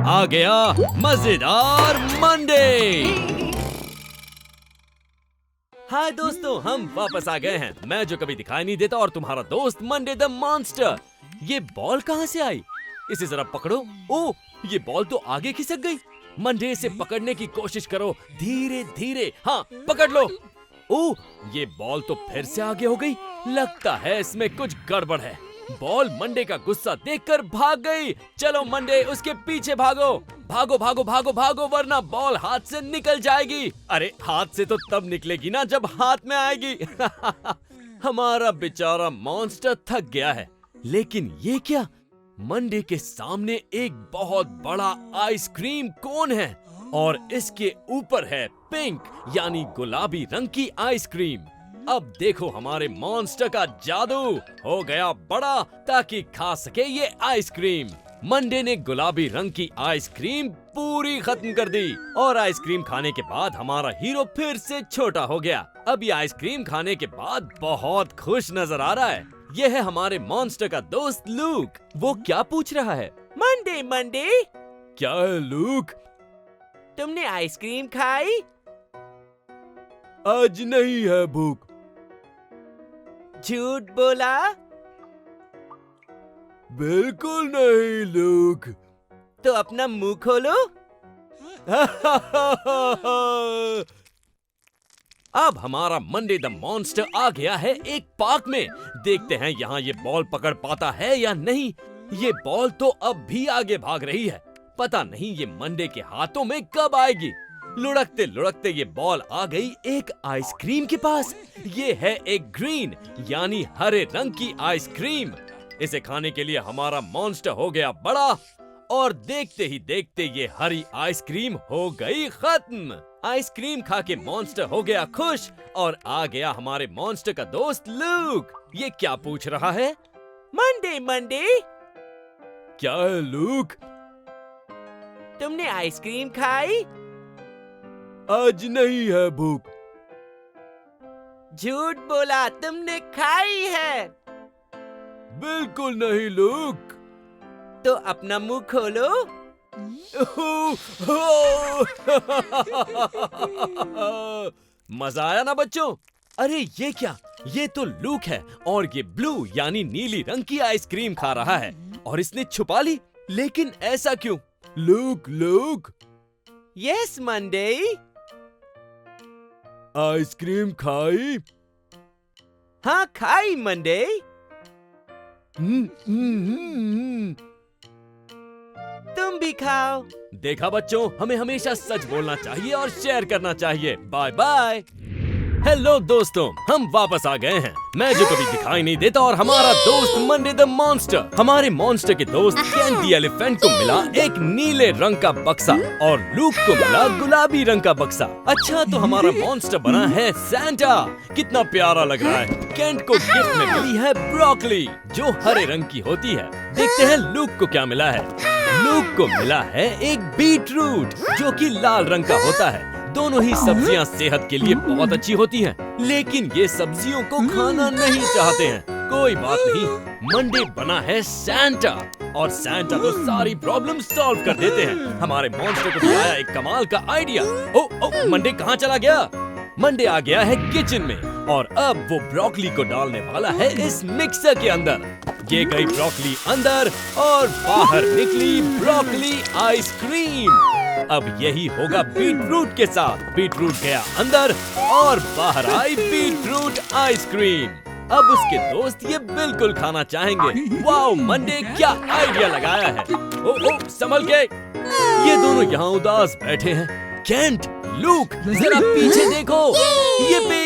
आ गया मजेदार मंडे। हाय दोस्तों, हम वापस आ गए हैं। मैं जो कभी दिखाई नहीं देता और तुम्हारा दोस्त मंडे द मॉन्स्टर। ये बॉल कहाँ से आई? इसे जरा पकड़ो। ओह, ये बॉल तो आगे खिसक गई। मंडे, इसे पकड़ने की कोशिश करो, धीरे धीरे। हाँ, पकड़ लो। ओह, ये बॉल तो फिर से आगे हो गई। लगता है इसमें कुछ गड़बड़ है। बॉल मंडे का गुस्सा देखकर भाग गई। चलो मंडे, उसके पीछे भागो। भागो भागो भागो भागो, वरना बॉल हाथ से निकल जाएगी। अरे, हाथ से तो तब निकलेगी ना जब हाथ में आएगी। हमारा बेचारा मॉन्स्टर थक गया है। लेकिन ये क्या? मंडे के सामने एक बहुत बड़ा आइसक्रीम कोन है और इसके ऊपर है पिंक यानी गुलाबी रंग की आइसक्रीम। अब देखो हमारे मॉन्स्टर का जादू। हो गया बड़ा ताकि खा सके ये आइसक्रीम। मंडे ने गुलाबी रंग की आइसक्रीम पूरी खत्म कर दी और आइसक्रीम खाने के बाद हमारा हीरो फिर से छोटा हो गया। अब ये आइसक्रीम खाने के बाद बहुत खुश नजर आ रहा है। यह है हमारे मॉन्स्टर का दोस्त लूक। वो क्या पूछ रहा है? मंडे मंडे, क्या है लूक? तुमने आइसक्रीम खाई? आज नहीं है भूख। झूठ बोला? बिल्कुल नहीं लूक। तो अपना मुंह खोलो। अब हमारा मंडे द मॉन्स्टर आ गया है एक पार्क में। देखते हैं यहाँ ये बॉल पकड़ पाता है या नहीं। ये बॉल तो अब भी आगे भाग रही है। पता नहीं ये मंडे के हाथों में कब आएगी। लुढ़कते लुढ़कते ये बॉल आ गई एक आइसक्रीम के पास। ये है एक ग्रीन यानी हरे रंग की आइसक्रीम। इसे खाने के लिए हमारा मॉन्स्टर हो गया बड़ा और देखते ही देखते ये हरी आइसक्रीम हो गई खत्म। आइसक्रीम खा के मॉन्स्टर हो गया खुश और आ गया हमारे मॉन्स्टर का दोस्त लूक। ये क्या पूछ रहा है? मंडे मंडे, क्या है लूक? तुमने आइसक्रीम खाई? आज नहीं है भूख। झूठ बोला, तुमने खाई है। बिल्कुल नहीं लूक। तो अपना मुंह खोलो। मजा आया ना बच्चों? अरे ये क्या? ये तो लूक है और ये ब्लू यानी नीली रंग की आइसक्रीम खा रहा है और इसने छुपा ली। लेकिन ऐसा क्यों? Look look, yes Monday. Ice cream खाई? हाँ खाई मंडे। तुम भी खाओ। देखा बच्चों, हमें हमेशा सच बोलना चाहिए और शेयर करना चाहिए। Bye bye. हेलो दोस्तों, हम वापस आ गए हैं। मैं जो कभी दिखाई नहीं देता और हमारा दोस्त मंडे द मॉन्स्टर। हमारे मॉन्स्टर के दोस्त केंट द एलिफेंट को मिला एक नीले रंग का बक्सा और लूक को मिला गुलाबी रंग का बक्सा। अच्छा, तो हमारा मॉन्स्टर बना है सैंटा। कितना प्यारा लग रहा है। केंट को गिफ्ट में मिली है ब्रोकली जो हरे रंग की होती है। देखते हैं लूक को क्या मिला है। लूक को मिला है एक बीटरूट जो कि लाल रंग का होता है। दोनों ही सब्जियां सेहत के लिए बहुत अच्छी होती हैं, लेकिन ये सब्जियों को खाना नहीं चाहते हैं। कोई बात नहीं, मंडे बना है सैंटा और सैंटा तो सारी प्रॉब्लम सॉल्व कर देते हैं। हमारे मॉन्स्टर को भी आया एक कमाल का आइडिया। ओ, मंडे कहाँ चला गया? मंडे आ गया है किचन में और अब वो ब्रोकली को डालने वाला है इस मिक्सर के अंदर। ये गई ब्रोकली अंदर और बाहर निकली ब्रोकली आइसक्रीम। अब यही होगा बीटरूट के साथ। बीटरूट गया अंदर और बाहर आई बीटरूट आइसक्रीम। अब उसके दोस्त ये बिल्कुल खाना चाहेंगे। वाओ मंडे, क्या आइडिया लगाया है। ओ, संभल के। ये दोनों यहाँ उदास बैठे हैं। केंट, लूक, जरा पीछे देखो। ये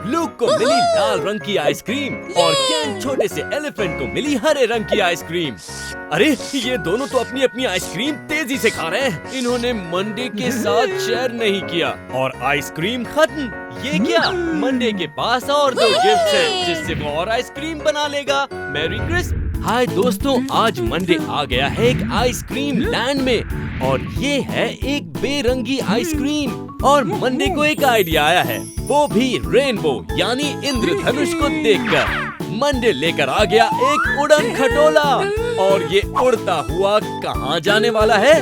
लूक को मिली लाल रंग की आइसक्रीम और केंट छोटे से एलिफेंट को मिली हरे रंग की आइसक्रीम। अरे, ये दोनों तो अपनी अपनी आइसक्रीम तेजी से खा रहे हैं। इन्होंने मंडे के साथ शेयर नहीं किया और आइसक्रीम खत्म। ये क्या? मंडे के पास और दो गिफ्ट हैं जिससे वो और आइसक्रीम बना लेगा। Merry Christmas. हाय दोस्तों, आज मंडे आ गया है एक आइसक्रीम लैंड में और ये है एक बेरंगी आइसक्रीम। और मंडे को एक आइडिया आया है, वो भी रेनबो यानी इंद्रधनुष को देखकर। मंडे लेकर आ गया एक उड़न खटोला। और ये उड़ता हुआ कहाँ जाने वाला है?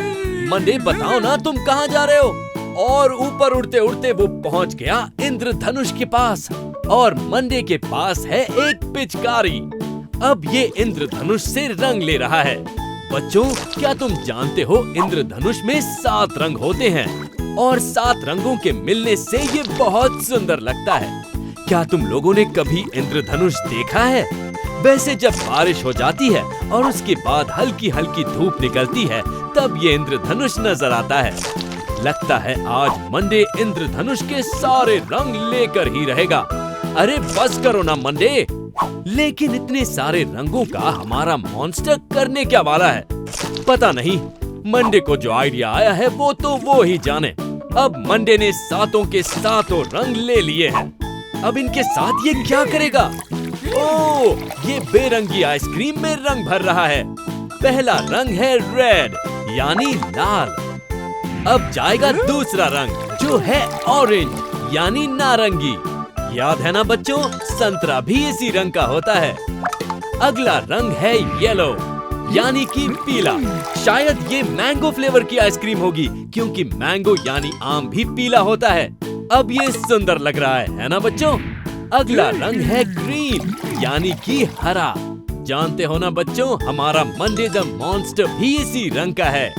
मंडे बताओ ना, तुम कहाँ जा रहे हो? और ऊपर उड़ते उड़ते वो पहुँच गया इंद्रधनुष के पास। और मंडे के पास है एक पिचकारी। अब ये इंद्रधनुष से रंग ले रहा है। बच्चों, क्या तुम जानते हो इंद्रधनुष में 7 रंग होते हैं और 7 रंगों के मिलने से ये बहुत सुंदर लगता है। क्या तुम लोगों ने कभी इंद्रधनुष देखा है? वैसे जब बारिश हो जाती है और उसके बाद हल्की हल्की धूप निकलती है, तब ये इंद्रधनुष नजर आता है। लगता है आज मंडे इंद्रधनुष के सारे रंग लेकर ही रहेगा। अरे बस करो ना मंडे। लेकिन इतने सारे रंगों का हमारा मॉन्स्टर करने क्या वाला है? पता नहीं। मंडे को जो आइडिया आया है वो ही जाने। अब मंडे ने 7 के 7 रंग ले लिए हैं। अब इनके साथ ये क्या करेगा? ओह, ये बेरंगी आइसक्रीम में रंग भर रहा है। पहला रंग है रेड यानी लाल। अब जाएगा दूसरा रंग जो है ऑरेंज यानी नारंगी। याद है ना बच्चों, संतरा भी इसी रंग का होता है। अगला रंग है येलो यानी कि पीला। शायद ये मैंगो फ्लेवर की आइसक्रीम होगी, क्योंकि मैंगो यानी आम भी पीला होता है। अब ये सुंदर लग रहा है ना बच्चों? अगला रंग है ग्रीन यानी कि हरा। जानते हो ना बच्चों, हमारा मंडे द मॉन्स्टर भी इसी रंग का है।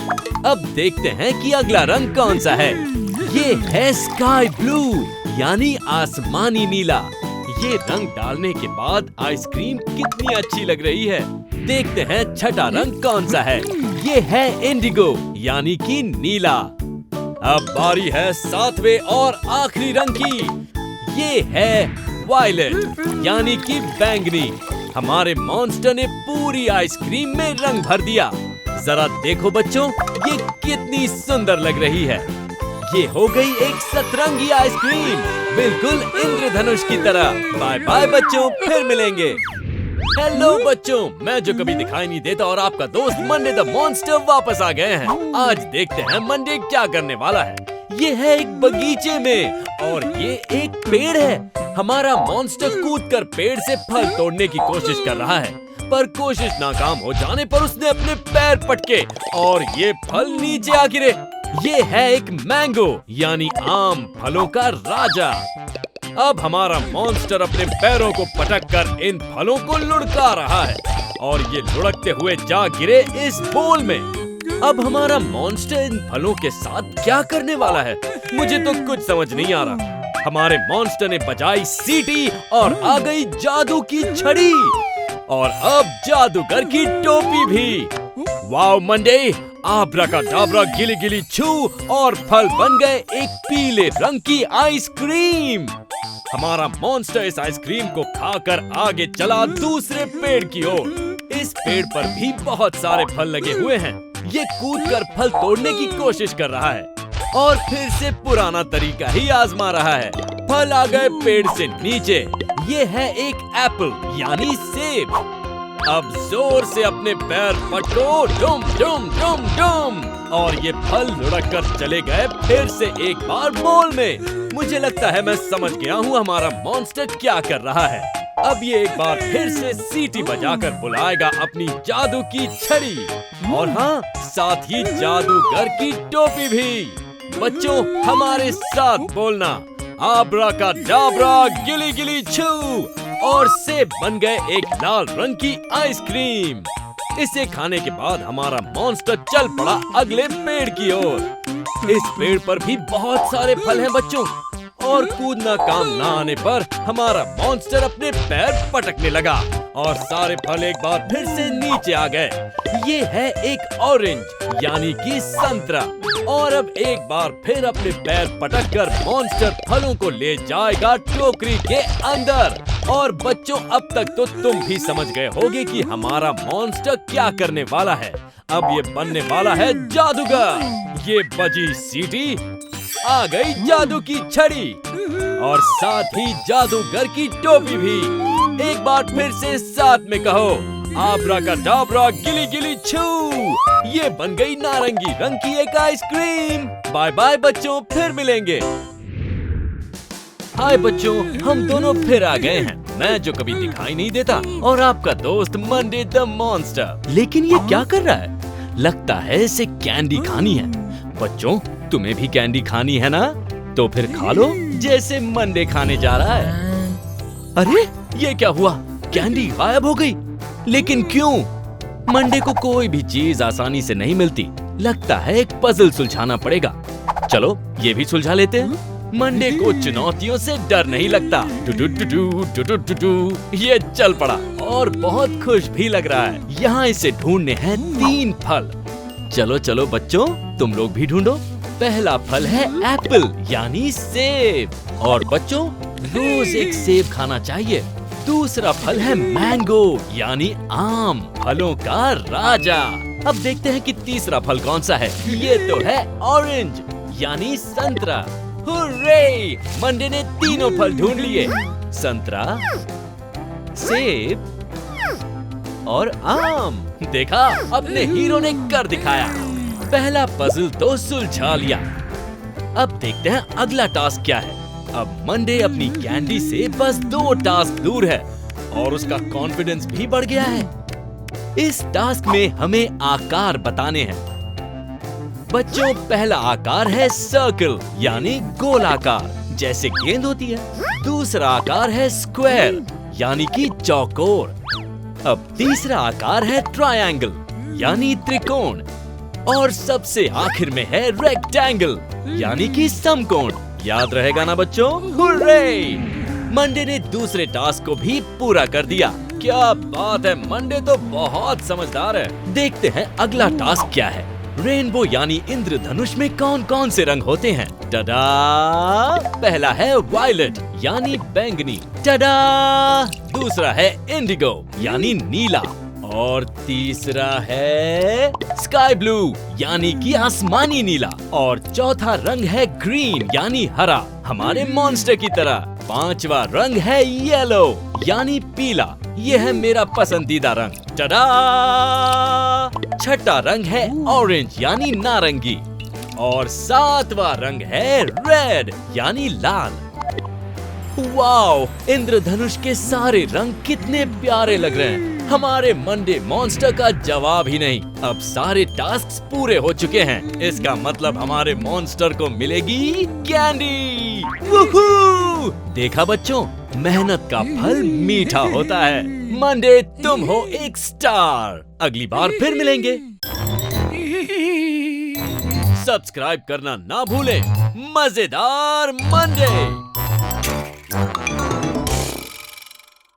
अब देखते हैं कि अगला रंग कौन सा है। ये है स्काई ब्लू यानी आसमानी नीला। ये रंग डालने के बाद आइसक्रीम कितनी अच्छी लग रही है। देखते हैं छठा रंग कौन सा है। ये है इंडिगो यानी कि नीला। अब बारी है 7वें और आखिरी रंग की। ये है वायलेट यानी कि बैंगनी। हमारे मॉन्स्टर ने पूरी आइसक्रीम में रंग भर दिया। जरा देखो बच्चों, ये कितनी सुंदर लग रही है। ये हो गई एक सतरंगी आइसक्रीम, बिल्कुल इंद्रधनुष की तरह। बाय बाय बच्चों, फिर मिलेंगे। हेलो बच्चों, मैं जो कभी दिखाई नहीं देता और आपका दोस्त मंडे द मॉन्स्टर वापस आ गए हैं। आज देखते हैं मंडे क्या करने वाला है। ये है एक बगीचे में और ये एक पेड़ है। हमारा मॉन्स्टर कूदकर पेड़ से फल तोड़ने की कोशिश कर रहा है, पर कोशिश नाकाम हो जाने पर उसने अपने पैर पटके और ये फल नीचे आ गिरे। ये है एक मैंगो यानी आम फलों का राजा। अब हमारा मॉन्स्टर अपने पैरों को पटककर इन फलों को लुढ़का रहा है और ये लुढ़कते हुए जा गिरे इस बोल में। अब हमारा मॉन्स्टर इन फलों के साथ क्या करने वाला है? मुझे तो कुछ समझ नहीं आ रहा। हमारे मॉन्स्टर ने बजाई सीटी और आ गई जादू की छड़ी और अब जादूगर की टोपी भी। वाओ मंडे, आब्राकाडाब्रा गिली गिली छू और फल बन गए एक पीले रंग की आइसक्रीम। हमारा मॉन्स्टर इस आइसक्रीम को खाकर आगे चला दूसरे पेड़ की ओर। इस पेड़ पर भी बहुत सारे फल लगे हुए हैं। ये कूदकर फल तोड़ने की कोशिश कर रहा है और फिर से पुराना तरीका ही आजमा रहा है। फल आ गए पेड़ से नीचे। ये है एक एप्पल यानी सेब। अब जोर से अपने पैर पटको, डुम डुम डुम डुम, और ये फल लुढ़क कर चले गए फिर से एक बार बोल में। मुझे लगता है मैं समझ गया हूँ हमारा मॉन्स्टर क्या कर रहा है। अब ये एक बार फिर से सीटी बजाकर बुलाएगा अपनी जादू की छड़ी और हाँ, साथ ही जादूगर की टोपी भी। बच्चों, हमारे साथ बोलना, आब्राकाडाब्रा गिली गिली छू, और सेब बन गए एक लाल रंग की आइसक्रीम। इसे खाने के बाद हमारा मॉन्स्टर चल पड़ा अगले पेड़ की ओर। इस पेड़ पर भी बहुत सारे फल हैं बच्चों, और कूदना काम ना आने पर हमारा मॉन्स्टर अपने पैर पटकने लगा और सारे फल एक बार फिर से नीचे आ गए। ये है एक ऑरेंज यानी कि संतरा, और अब एक बार फिर अपने पैर पटककर मॉन्स्टर फलों को ले जाएगा टोकरी के अंदर। और बच्चों, अब तक तो तुम भी समझ गए होगे कि हमारा मॉन्स्टर क्या करने वाला है। अब ये बनने वाला है जादूगर। ये बजी सीटी, आ गई जादू की छड़ी और साथ ही जादूगर की टोपी भी। एक बार फिर से साथ में कहो, आब्राकाडाब्रा गिली गिली छू। ये बन गई नारंगी रंग की एक आइसक्रीम। बाय बाय बच्चों, फिर मिलेंगे। हाय बच्चों, हम दोनों फिर आ गए हैं। मैं जो कभी दिखाई नहीं देता और आपका दोस्त मंडे द मॉन्स्टर। लेकिन ये क्या कर रहा है? लगता है इसे कैंडी खानी है। बच्चों, तुम्हें भी कैंडी खानी है ना? तो फिर खा लो जैसे मंडे खाने जा रहा है। अरे ये क्या हुआ? कैंडी गायब हो गई। लेकिन क्यों? मंडे को कोई भी चीज आसानी से नहीं मिलती। लगता है एक पजल सुलझाना पड़ेगा। चलो ये भी सुलझा लेते हैं। मंडे को चुनौतियों से डर नहीं लगता। ये चल पड़ा और बहुत खुश भी लग रहा है। यहाँ इसे ढूंढने हैं 3 फल। चलो चलो बच्चों, तुम लोग भी ढूंढो। पहला फल है एप्पल यानी सेब। और बच्चों, रोज एक सेब खाना चाहिए। दूसरा फल है मैंगो यानी आम, फलों का राजा। अब देखते हैं कि तीसरा फल कौन सा है। ये तो है ऑरेंज यानी संतरा। हुर्रे! मंडे ने तीनों फल ढूंढ लिए। संतरा, सेब और आम। देखा, अपने हीरो ने कर दिखाया। पहला पजल तो सुलझा लिया। अब देखते हैं अगला टास्क क्या है। अब मंडे अपनी कैंडी से बस 2 टास्क दूर है और उसका कॉन्फिडेंस भी बढ़ गया है। इस टास्क में हमें आकार बताने हैं। बच्चों, पहला आकार है सर्कल यानी गोलाकार, जैसे गेंद होती है। दूसरा आकार है स्क्वायर यानी कि चौकोर। अब तीसरा आकार है ट्रायंगल यानी त्रिकोण। और सबसे आखिर में है रेक्टेंगल यानी कि समकोण। याद रहेगा ना बच्चों? हुर्रे! मंडे ने दूसरे टास्क को भी पूरा कर दिया। क्या बात है, मंडे तो बहुत समझदार है। देखते हैं अगला टास्क क्या है। रेनबो यानी इंद्रधनुष में कौन कौन से रंग होते हैं? टडा! पहला है वायलेट यानी बैंगनी। टडा! दूसरा है इंडिगो यानी नीला। और तीसरा है स्काई ब्लू यानी कि आसमानी नीला। और चौथा रंग है ग्रीन यानी हरा, हमारे मॉन्स्टर की तरह। 5वां रंग है येलो यानी पीला। ये है मेरा पसंदीदा रंग। टडा! 6वां रंग है ऑरेंज यानी नारंगी। और 7वां रंग है रेड यानी लाल। वाओ! इंद्रधनुष के सारे रंग कितने प्यारे लग रहे हैं। हमारे मंडे मॉन्स्टर का जवाब ही नहीं। अब सारे टास्क पूरे हो चुके हैं। इसका मतलब हमारे मॉन्स्टर को मिलेगी कैंडी। वूहू! देखा बच्चों, मेहनत का फल मीठा होता है। मंडे, तुम हो एक स्टार। अगली बार फिर मिलेंगे। सब्सक्राइब करना ना भूलें। मजेदार मंडे।